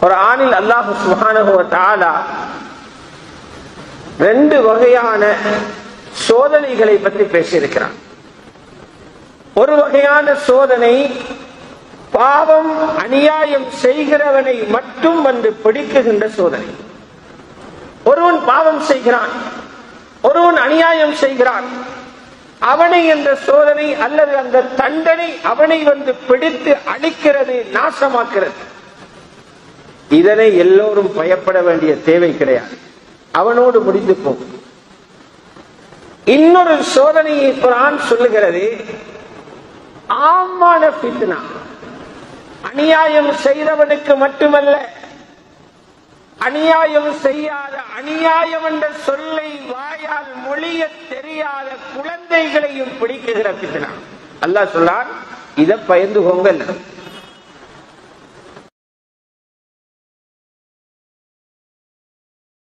குர்ஆனில் அல்லாஹ் சுப்ஹானஹு வ தஆலா ரெண்டு வகையான சோதனைகளை பற்றி பேசியிருக்கிறான். ஒரு வகையான சோதனை பாவம் அநியாயம் செய்கிறவனை மட்டும் வந்து பிடிக்குகின்ற சோதனை. ஒருவன் பாவம் செய்கிறான், ஒருவன் அநியாயம் செய்கிறான், அவனை என்ற சோதனை அல்லது அந்த தண்டனை அவனை வந்து பிடித்து அழிக்கிறது, நாசமாக்கிறது. இதனை எல்லோரும் பயப்பட வேண்டிய தேவை கிடையாது, அவனோடு முடிந்து போகும். இன்னொரு சோதனையை குர்ஆன் சொல்லுகிறது, ஆமான ஃபித்னா. அநியாயம் செய்தவனுக்கு மட்டுமல்ல, அநியாயம் செய்யாத, அநியாயம் என்ற சொல்லை வாயால் மொழிய தெரியாத குழந்தைகளையும் பிடிக்குகிற ஃபித்னா. அல்லாஹ் சொன்னான், இதை பயந்து போங்க.